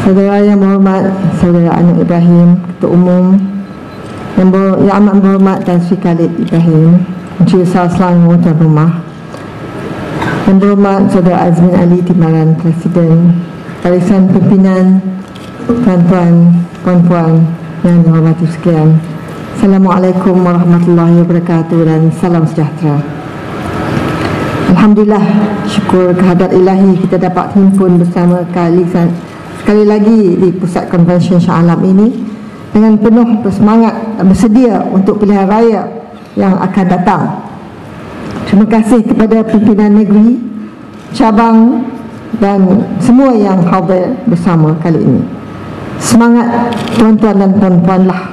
Saudara yang berhormat, Saudara Anwar Ibrahim, Ketua Umum, yang amat berhormat Tan Sri Khalid Ibrahim, Menteri Besar Selangor Tuan Rumah, yang berhormat Saudara Azmin Ali Timbalan, Presiden, barisan pimpinan, tuan-tuan, puan-puan yang dihormati sekalian. Assalamualaikum warahmatullahi wabarakatuh dan salam sejahtera. Alhamdulillah, syukur kehadrat ilahi kita dapat himpun bersama sekali lagi di Pusat Konvensyen Shah Alam ini dengan penuh bersemangat dan bersedia untuk pilihan raya yang akan datang. Terima kasih kepada pimpinan negeri, cabang dan semua yang hadir bersama kali ini. Semangat tuan-tuan dan puan-puanlah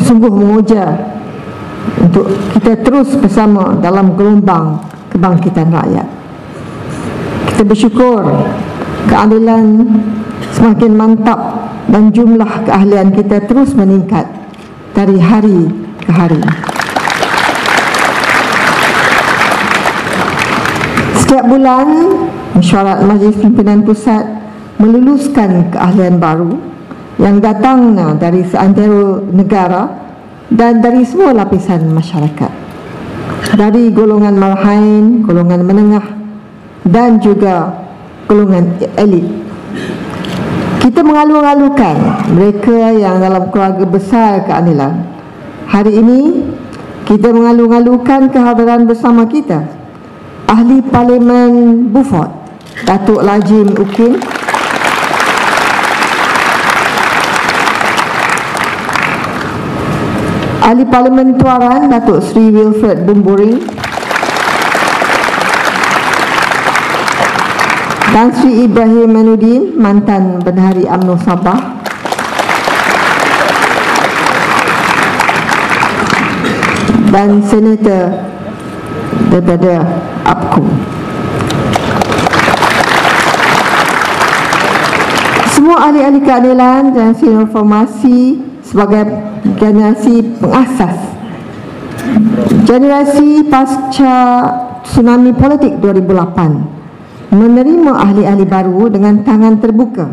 sungguh menguja untuk kita terus bersama dalam gelombang kebangkitan rakyat. Kita bersyukur keadilan semakin mantap dan jumlah keahlian kita terus meningkat dari hari ke hari. Setiap bulan, Mesyuarat Majlis Pimpinan Pusat meluluskan keahlian baru yang datangnya dari seantero negara dan dari semua lapisan masyarakat, dari golongan marhain, golongan menengah dan juga golongan elit. Kita mengalu-alukan mereka yang dalam keluarga besar keadilan. Hari ini kita mengalu-alukan kehadiran bersama kita Ahli Parlimen Beaufort, Datuk Lajim Ukin, Ahli Parlimen Tuaran Datuk Sri Wilfred Bumburing, Tan Sri Ibrahim Manudin, mantan Bendahari UMNO Sabah, dan Senator daripada APCO. Semua ahli-ahli keadilan dan senior formasi sebagai generasi pengasas generasi pasca tsunami politik 2008 menerima ahli-ahli baru dengan tangan terbuka.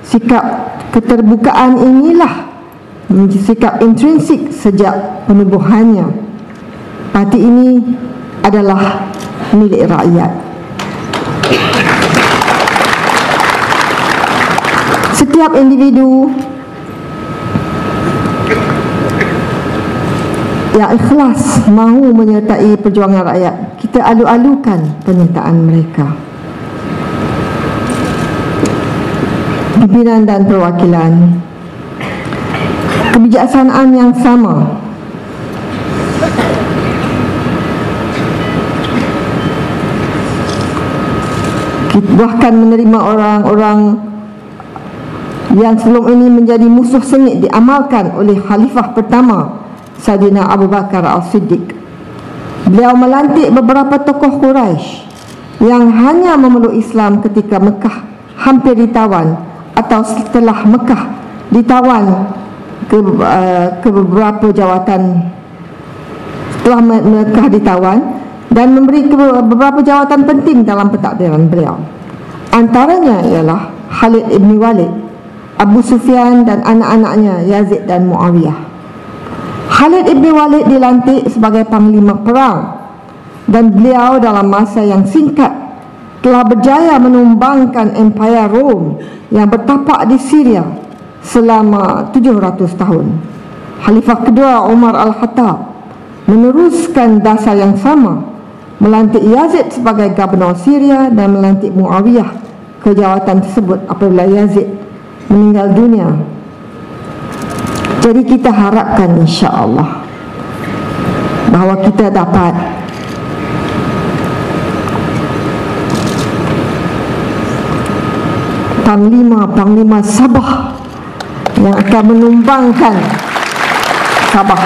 Sikap keterbukaan inilah sikap intrinsik sejak penubuhannya. Parti ini adalah milik rakyat. Setiap individu yang ikhlas mahu menyertai perjuangan rakyat, kita alu-alukan penyertaan mereka. Pimpinan dan perwakilan, kebijaksanaan yang sama bahkan menerima orang-orang yang sebelum ini menjadi musuh sengit diamalkan oleh Khalifah pertama Saidina Abu Bakar Al-Siddiq. Beliau melantik beberapa tokoh Quraisy yang hanya memeluk Islam ketika Mekah hampir ditawan atau setelah Mekah ditawan ke beberapa jawatan, setelah Mekah ditawan, dan memberi beberapa jawatan penting dalam pentadbiran beliau. Antaranya ialah Khalid ibn Walid, Abu Sufyan dan anak-anaknya Yazid dan Muawiyah. Khalid ibn Walid dilantik sebagai panglima perang dan beliau dalam masa yang singkat telah berjaya menumbangkan Empire Rom yang bertapak di Syria selama 700 tahun. Khalifah kedua Umar Al-Khattab meneruskan dasar yang sama, melantik Yazid sebagai gubernur Syria dan melantik Muawiyah ke jawatan tersebut apabila Yazid meninggal dunia. Jadi kita harapkan insya-Allah bahawa kita dapat panglima Sabah yang akan menumbangkan Sabah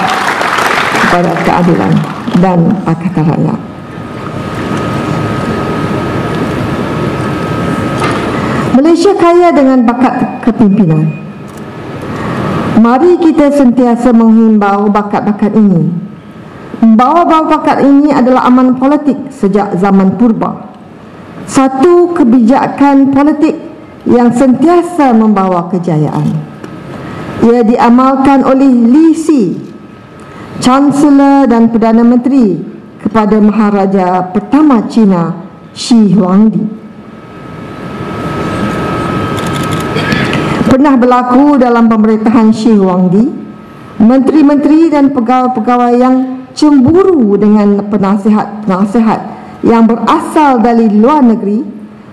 kepada keadilan dan Pakatan Rakyat. Malaysia kaya dengan bakat kepimpinan. Mari kita sentiasa menghimbau bakat-bakat ini. Membawa bakat ini adalah aman politik sejak zaman purba. Satu kebijakan politik yang sentiasa membawa kejayaan. Ia diamalkan oleh Li Si, Chancellor dan Perdana Menteri, kepada Maharaja pertama China, Shi Huangdi. Pernah berlaku dalam pemerintahan Shi Huangdi, menteri-menteri dan pegawai-pegawai yang cemburu dengan penasihat-penasihat yang berasal dari luar negeri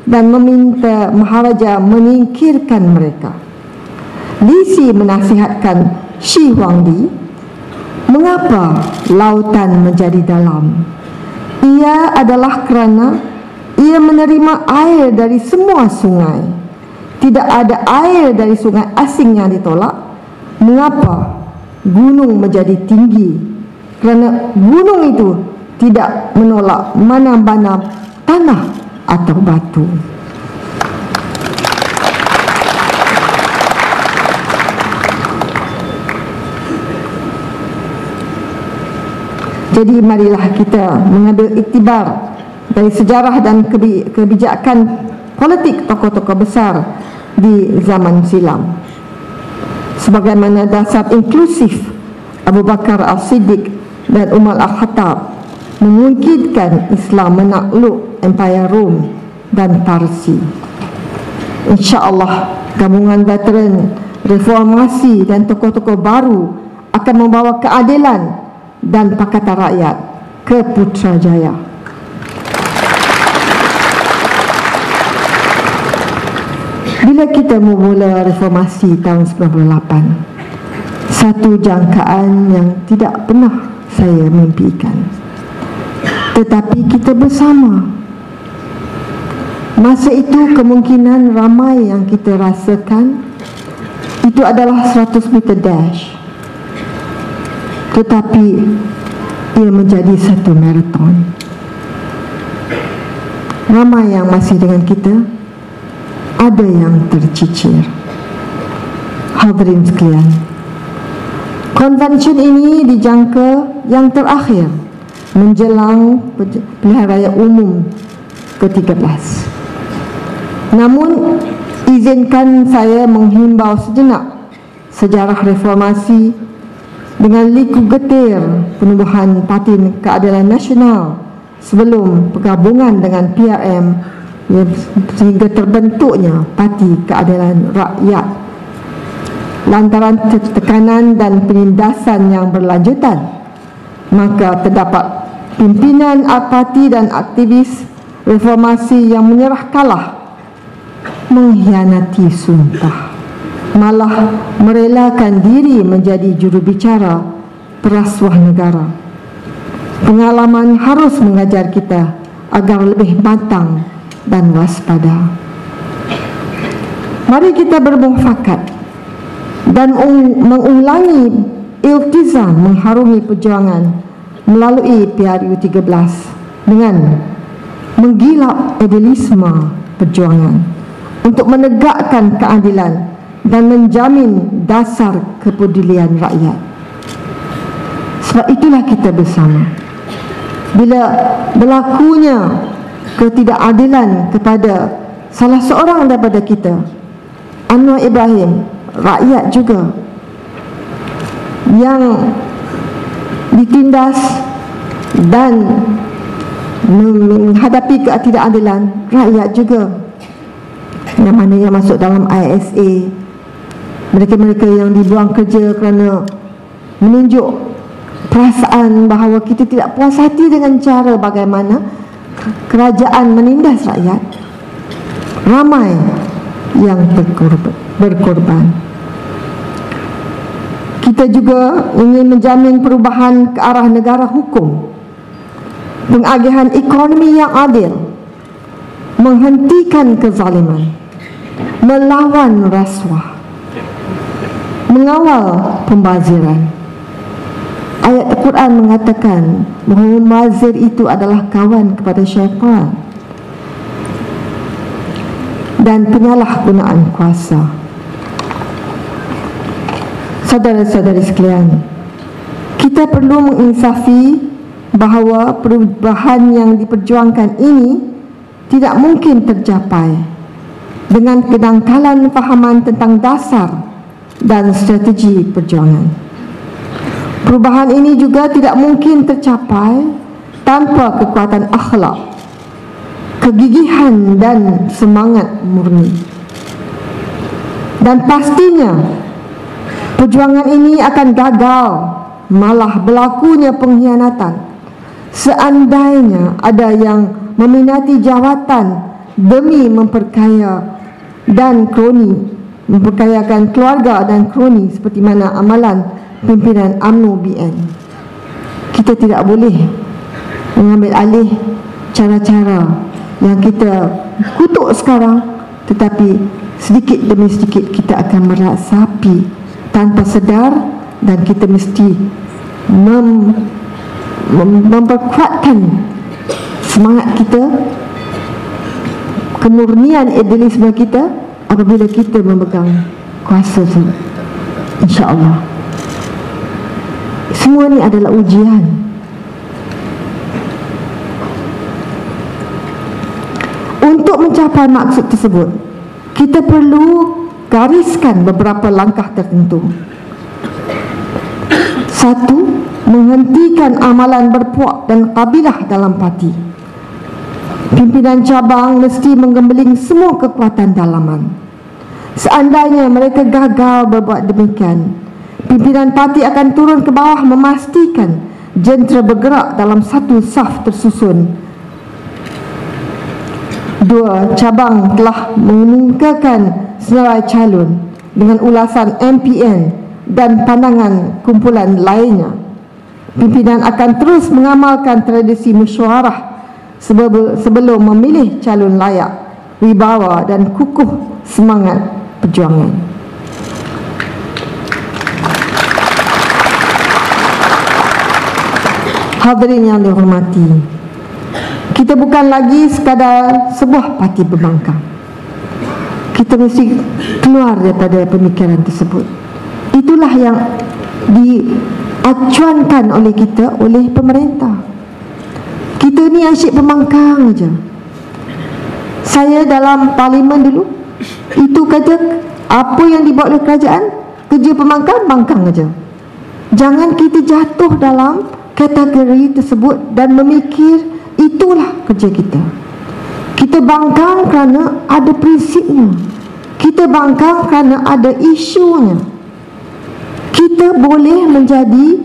dan meminta Maharaja menyingkirkan mereka. Li Si menasihatkan Shi Huangdi, mengapa lautan menjadi dalam? Ia adalah kerana ia menerima air dari semua sungai. Tidak ada air dari sungai asing yang ditolak. Mengapa gunung menjadi tinggi? Kerana gunung itu tidak menolak mana-mana tanah atau batu. Jadi marilah kita mengambil iktibar dari sejarah dan kebijakan politik tokoh-tokoh besar di zaman silam. Sebagaimana dasar inklusif Abu Bakar As-Siddiq dan Umar Al-Khattab memungkinkan Islam menakluk Empire Rom dan Parsi. InsyaAllah gabungan veteran reformasi dan tokoh-tokoh baru akan membawa keadilan dan Pakatan Rakyat ke Putrajaya. Bila kita memula reformasi tahun 98, satu jangkaan yang tidak pernah saya mimpikan, tetapi kita bersama. Masa itu kemungkinan ramai yang kita rasakan itu adalah 100 meter dash, tetapi ia menjadi satu maraton. Ramai yang masih dengan kita, ada yang tercicir. Hadirin sekalian, konvensyen ini dijangka yang terakhir menjelang pilihan raya umum ke-13. Namun, izinkan saya menghimbau sejenak sejarah reformasi dengan liku getir penubuhan Parti Keadilan Nasional sebelum pergabungan dengan PRM sehingga terbentuknya Parti Keadilan Rakyat. Lantaran tekanan dan penindasan yang berlanjutan, maka terdapat pimpinan parti dan aktivis reformasi yang menyerah kalah, mengkhianati sumpah, malah merelakan diri menjadi jurubicara perasuah negara. Pengalaman harus mengajar kita agar lebih matang dan waspada. Mari kita bermufakat dan mengulangi iltizam mengharungi perjuangan melalui PRU 13 dengan menggilap idealisme perjuangan untuk menegakkan keadilan dan menjamin dasar kepedulian rakyat. Sebab itulah kita bersama. Bila berlakunya ketidakadilan kepada salah seorang daripada kita, Anwar Ibrahim, rakyat juga yang ditindas dan menghadapi ketidakadilan, rakyat juga yang mana yang masuk dalam ISA, mereka-mereka yang dibuang kerja kerana menunjuk perasaan bahawa kita tidak puas hati dengan cara bagaimana kerajaan menindas rakyat. Ramai yang berkorban. Kita juga ingin menjamin perubahan ke arah negara hukum, pengagihan ekonomi yang adil, menghentikan kezaliman, melawan rasuah, mengawal pembaziran. Ayat Al-Quran mengatakan bahawa mazir itu adalah kawan kepada syaitan dan penyalahgunaan kuasa. Saudara-saudari sekalian, kita perlu menginsafi bahawa perubahan yang diperjuangkan ini tidak mungkin tercapai dengan kedangkalan fahaman tentang dasar dan strategi perjuangan. Perubahan ini juga tidak mungkin tercapai tanpa kekuatan akhlak, kegigihan dan semangat murni. Dan pastinya perjuangan ini akan gagal, malah berlakunya pengkhianatan seandainya ada yang meminati jawatan demi memperkaya dan kroni, memperkayakan keluarga dan kroni seperti mana amalan pimpinan UMNO BN. Kita tidak boleh mengambil alih cara-cara yang kita kutuk sekarang, tetapi sedikit demi sedikit kita akan merasapi tanpa sedar, dan kita mesti memperkuatkan semangat kita, kemurnian idealisme kita apabila kita memegang kuasa itu, insya-Allah. Semua ini adalah ujian. Untuk mencapai maksud tersebut, kita perlu gariskan beberapa langkah tertentu. 1. Menghentikan amalan berpuak dan kabilah dalam parti. Pimpinan cabang mesti menggembeling semua kekuatan dalaman. Seandainya mereka gagal berbuat demikian, pimpinan parti akan turun ke bawah memastikan jentera bergerak dalam satu saf tersusun. 2. Cabang telah mengumumkakan senarai calon dengan ulasan MPN dan pandangan kumpulan lainnya. Pimpinan akan terus mengamalkan tradisi mesyuarah sebelum memilih calon layak, wibawa dan kukuh semangat perjuangan. Hadirin yang dihormati, kita bukan lagi sekadar sebuah parti pembangkang. Kita mesti keluar daripada pemikiran tersebut. Itulah yang diacuankan oleh kita, oleh pemerintah. Kita ni asyik pembangkang saja. Saya dalam parlimen dulu, itu kata apa yang dibuat oleh kerajaan, kerja pembangkang, bangkang saja. Jangan kita jatuh dalam kategori tersebut dan memikir itulah kerja kita. Kita bangkang kerana ada prinsipnya. Kita bangkang kerana ada isunya. Kita boleh menjadi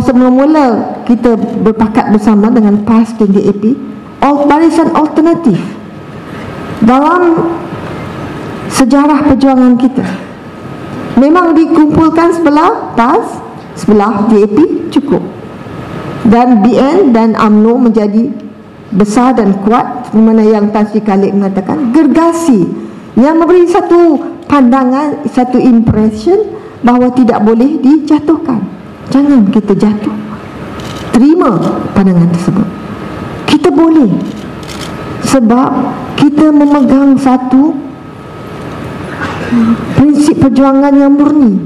semula-mula kita berpakat bersama dengan PAS dan DAP, barisan alternatif dalam sejarah perjuangan kita. Memang dikumpulkan sebelah PAS, sebelah DAP cukup, dan BN dan UMNO menjadi besar dan kuat, mana yang Tan Sri Khalid mengatakan gergasi yang memberi satu pandangan, satu impression bahawa tidak boleh dijatuhkan. Jangan kita jatuh, terima pandangan tersebut. Kita boleh, sebab kita memegang satu prinsip perjuangan yang murni.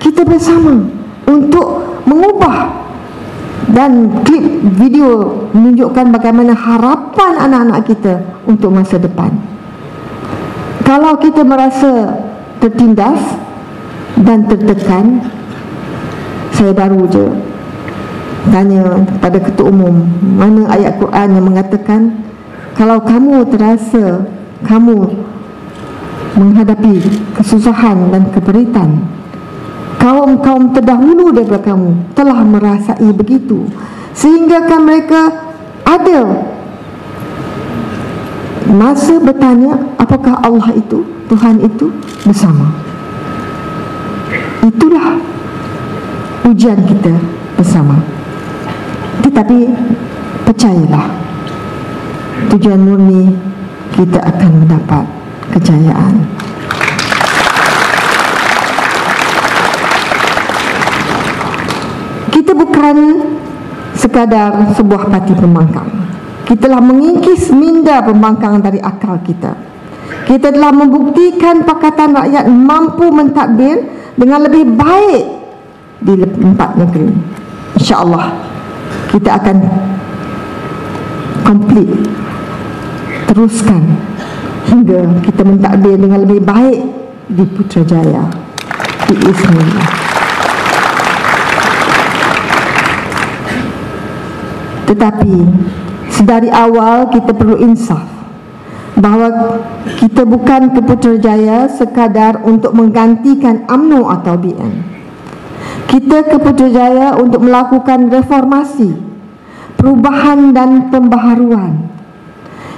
Kita bersama untuk mengubah. Dan klip video menunjukkan bagaimana harapan anak-anak kita untuk masa depan. Kalau kita merasa tertindas dan tertekan, saya baru je tanya pada ketua umum, mana ayat Quran yang mengatakan kalau kamu terasa kamu menghadapi kesusahan dan keperitan, kaum-kaum terdahulu daripada kamu telah merasai begitu, sehingga kan mereka ada masa bertanya apakah Allah itu, Tuhan itu bersama. Itulah ujian kita bersama. Tetapi percayalah, tujuan murni kita akan mendapat kejayaan. Kita bukan sekadar sebuah parti pembangkang. Kita telah mengikis minda pembangkang dari akal kita. Kita telah membuktikan Pakatan Rakyat mampu mentadbir dengan lebih baik di 4 negeri. InsyaAllah kita akan complete teruskan hingga kita mentakbir dengan lebih baik di Putrajaya. Bismillah. Tetapi sedari awal kita perlu insaf bahawa kita bukan ke Putrajaya sekadar untuk menggantikan UMNO atau BN. Kita ke Putrajaya untuk melakukan reformasi, perubahan dan pembaharuan.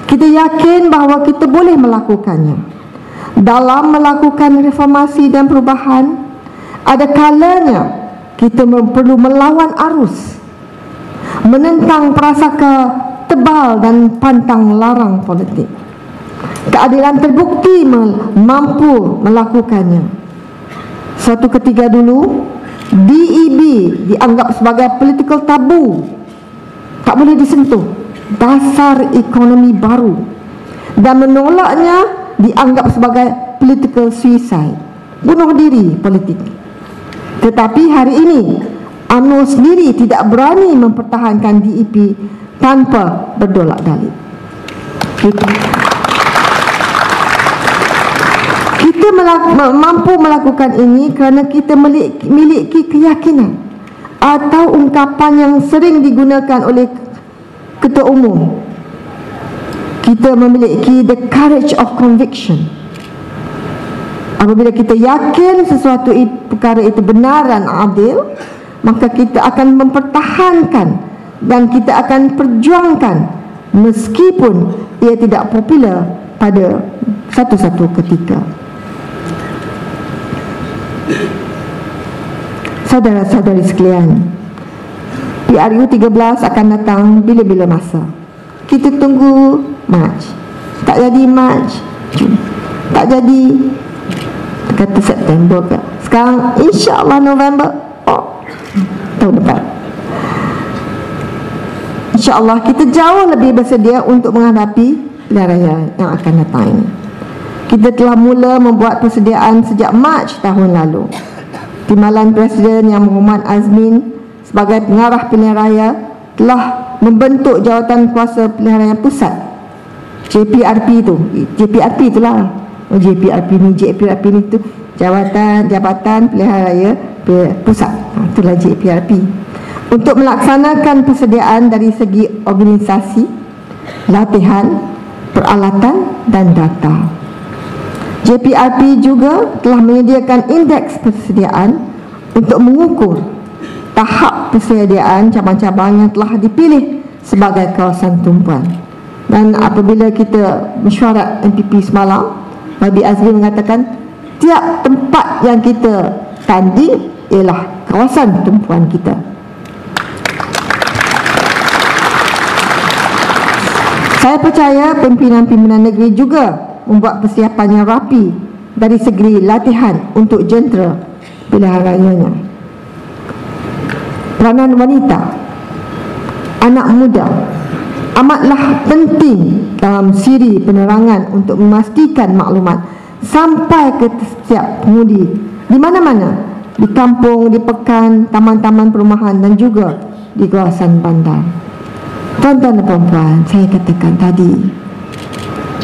Kita yakin bahawa kita boleh melakukannya. Dalam melakukan reformasi dan perubahan, ada kalanya kita perlu melawan arus, menentang prasangka tebal dan pantang larang politik. Keadilan terbukti mampu melakukannya. Suatu ketika dulu, DEB dianggap sebagai political tabu, tak boleh disentuh, dasar ekonomi baru, dan menolaknya dianggap sebagai political suicide, bunuh diri politik. Tetapi hari ini UMNO sendiri tidak berani mempertahankan DEP tanpa berdolak-dalik. Kita mampu melakukan ini kerana kita memiliki keyakinan atau ungkapan yang sering digunakan oleh Ketua Umum. Kita memiliki the courage of conviction. Apabila kita yakin sesuatu perkara itu benar dan adil, maka kita akan mempertahankan dan kita akan perjuangkan meskipun ia tidak popular pada satu-satu ketika. Saudara-saudari sekalian, PRU 13 akan datang bila-bila masa. Kita tunggu Mac. Tak jadi Mac, tak jadi kata September ke. Sekarang insya-Allah November, tahun depan. InsyaAllah kita jauh lebih bersedia untuk menghadapi pilihan raya yang akan datang ini. Kita telah mula membuat persediaan sejak Mac tahun lalu. Timbalan Presiden Yang Berhormat Azmin sebagai pengarah pilihan raya telah membentuk Jawatan Kuasa Pilihan Raya Pusat, JPRP itu. JPRP itulah. JPRP ni tu Jabatan Pilihan Raya Pusat. Itulah JPRP. Untuk melaksanakan persediaan dari segi organisasi, latihan, peralatan dan data. JPRP juga telah menyediakan indeks persediaan untuk mengukur tahap persediaan cabang-cabang yang telah dipilih sebagai kawasan tumpuan. Dan apabila kita mesyuarat MPP semalam, Nabi Azmi mengatakan tiap tempat yang kita tanding ialah kawasan tumpuan kita. Saya percaya pimpinan-pimpinan negeri juga membuat persiapan yang rapi dari segi latihan untuk jentera pilihan rayanya. Peranan wanita, anak muda amatlah penting dalam siri penerangan untuk memastikan maklumat sampai ke setiap pengundi di mana-mana, di kampung, di pekan, taman-taman perumahan dan juga di kawasan bandar. Tuan-tuan dan puan-puan, saya katakan tadi,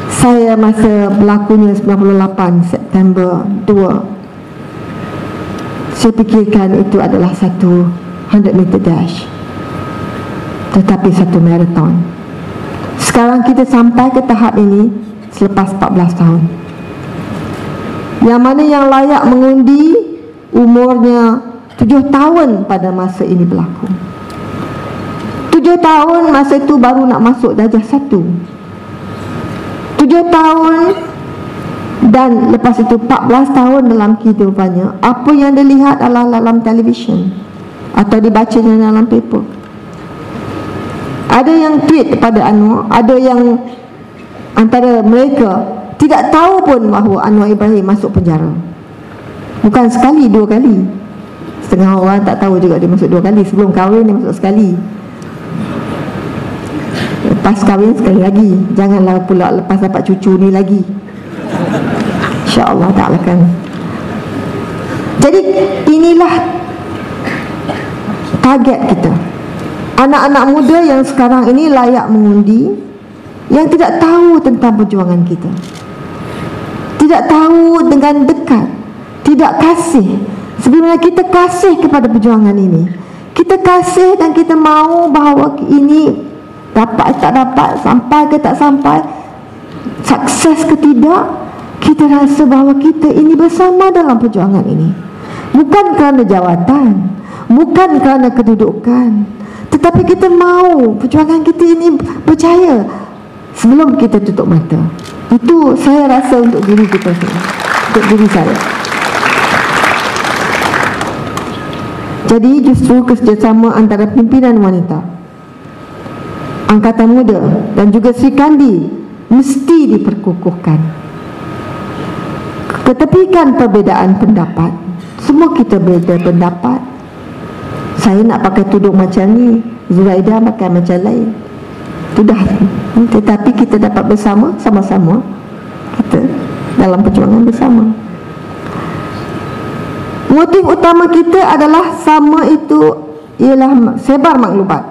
saya masa berlakunya 98 September 2, saya fikirkan itu adalah satu 100 meter dash, tetapi satu marathon. Sekarang kita sampai ke tahap ini selepas 14 tahun. Yang mana yang layak mengundi umurnya 7 tahun pada masa ini berlaku. 7 tahun masa itu baru nak masuk darjah 1. 7 tahun dan lepas itu 14 tahun dalam kehidupannya. Apa yang dia lihat adalah dalam televisyen atau dibacanya dalam paper. Ada yang tweet kepada Anwar, ada yang antara mereka tidak tahu pun bahawa Anwar Ibrahim masuk penjara. Bukan sekali, 2 kali. Setengah orang tak tahu juga dia masuk 2 kali. Sebelum kahwin dia masuk sekali, lepas kahwin sekali lagi. Janganlah pula lepas dapat cucu ni lagi, InsyaAllah ta'ala kan. Jadi inilah target kita. Anak-anak muda yang sekarang ini layak mengundi yang tidak tahu tentang perjuangan kita, tidak tahu dengan dekat, tidak kasih. Sebenarnya kita kasih kepada perjuangan ini, kita kasih dan kita mahu bahawa ini dapat tak dapat, sampai ke tak sampai, sukses ke tidak, kita rasa bahawa kita ini bersama dalam perjuangan ini. Bukan kerana jawatan, bukan kerana kedudukan, tetapi kita mahu perjuangan kita ini berjaya sebelum kita tutup mata. Itu saya rasa untuk diri kita sendiri, untuk diri saya. Jadi justru kerjasama antara pimpinan wanita, Angkatan Muda dan juga Sri Kandi mesti diperkukuhkan. Ketepikan perbezaan pendapat. Semua kita beza pendapat. Saya nak pakai tudung macam ni, Zuraida pakai macam lain. Sudah. Tetapi kita dapat bersama, sama-sama kita dalam perjuangan bersama. Motif utama kita adalah sama, itu ialah sebar maklumat,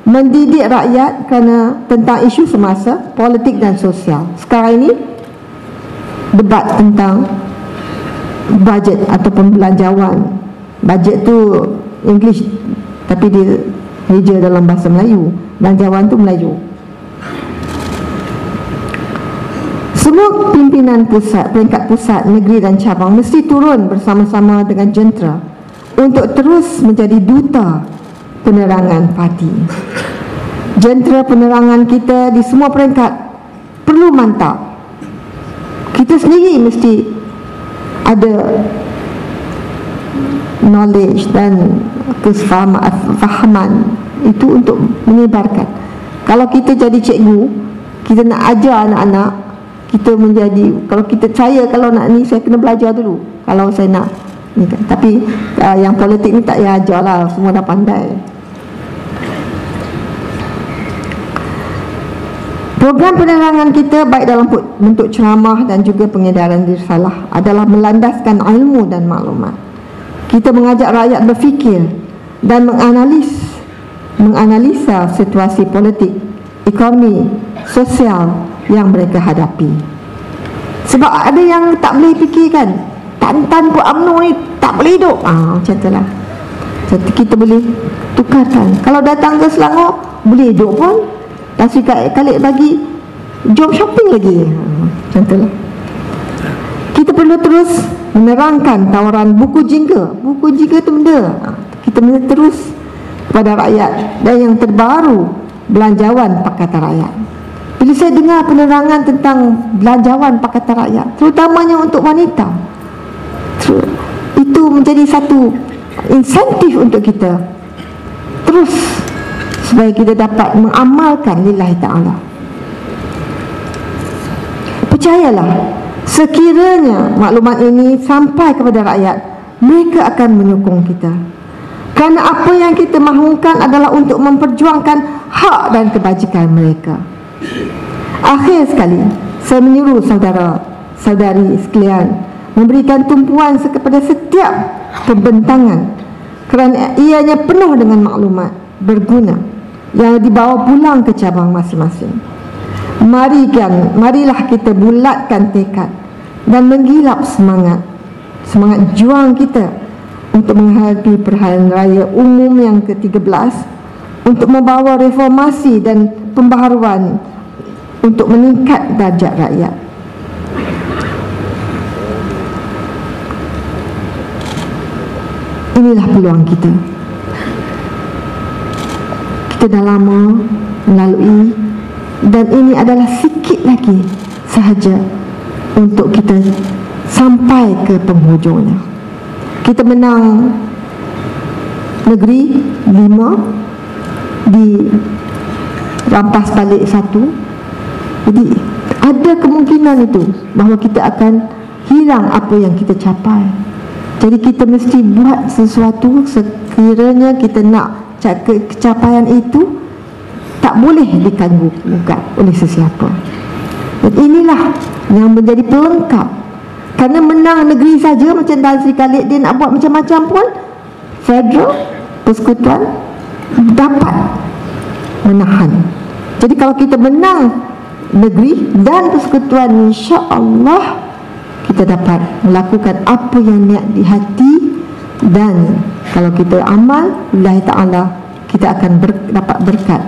mendidik rakyat kerana tentang isu semasa, politik dan sosial. Sekarang ini debat tentang bajet ataupun belanjawan. Bajet tu English tapi dia reja dalam bahasa Melayu. Belanjawan tu Melayu. Semua pimpinan pusat, peringkat pusat, negeri dan cabang mesti turun bersama-sama dengan jentera untuk terus menjadi duta penerangan parti. Jentera penerangan kita di semua peringkat perlu mantap. Kita sendiri mesti ada knowledge dan kefahaman itu untuk menyebarkan. Kalau kita jadi cikgu, kita nak ajar anak-anak, kita menjadi, kalau kita, saya kalau nak ni saya kena belajar dulu kalau saya nak ni kan. Tapi yang politik ni tak payah ajar lah, semua dah pandai. Program penerangan kita baik dalam bentuk ceramah dan juga pengedaran risalah adalah melandaskan ilmu dan maklumat. Kita mengajak rakyat berfikir dan menganalisa situasi politik, ekonomi, sosial yang mereka hadapi. Sebab ada yang tak boleh fikirkan, tanpa UMNO ni tak boleh hidup, macam itulah. Jadi kita boleh tukarkan. Kalau datang ke Selangor boleh hidup pun, dan sekali bagi jom shopping lagi, macam itulah. Kita perlu terus menerangkan tawaran buku jingga. Buku jingga tu benda kita mesti terus kepada rakyat. Dan yang terbaru, belanjawan Pakatan Rakyat. Bila saya dengar penerangan tentang belanjawan Pakatan Rakyat, terutamanya untuk wanita, itu menjadi satu insentif untuk kita terus supaya kita dapat mengamalkan lillahi ta'ala. Percayalah, sekiranya maklumat ini sampai kepada rakyat, mereka akan menyokong kita. Kerana apa yang kita mahukan adalah untuk memperjuangkan hak dan kebajikan mereka. Akhir sekali, saya menyuruh saudara-saudari sekalian memberikan tumpuan kepada setiap pembentangan, kerana ianya penuh dengan maklumat berguna yang dibawa pulang ke cabang masing-masing. Marilah kita bulatkan tekad dan menggilap semangat juang kita untuk menghadapi perayaan raya umum yang ke-13, untuk membawa reformasi dan pembaharuan untuk meningkat darjat rakyat. Inilah peluang kita. Kita dah lama melalui, dan ini adalah sikit lagi sahaja untuk kita sampai ke penghujungnya. Kita menang negeri 5, dirampas balik 1. Jadi ada kemungkinan itu bahawa kita akan hilang apa yang kita capai. Jadi kita mesti buat sesuatu sekiranya kita nak kecapaian itu tak boleh diganggu-gugat oleh sesiapa. Dan inilah yang menjadi pelengkap. Kerana menang negeri saja macam Tan Sri Khalid, dia nak buat macam-macam pun federal persekutuan dapat menahan. Jadi kalau kita menang negeri dan persekutuan, insya-Allah kita dapat melakukan apa yang niat di hati, dan kalau kita amal lillahi ta'ala, kita akan dapat berkat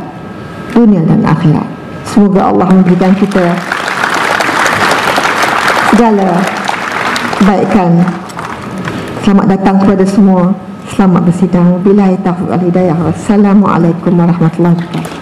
dunia dan akhirat. Semoga Allah memberikan kita segala kebaikan. Selamat datang kepada semua. Selamat bersidang. Billahi taufiq wal hidayah. Wassalamualaikum warahmatullahi wabarakatuh.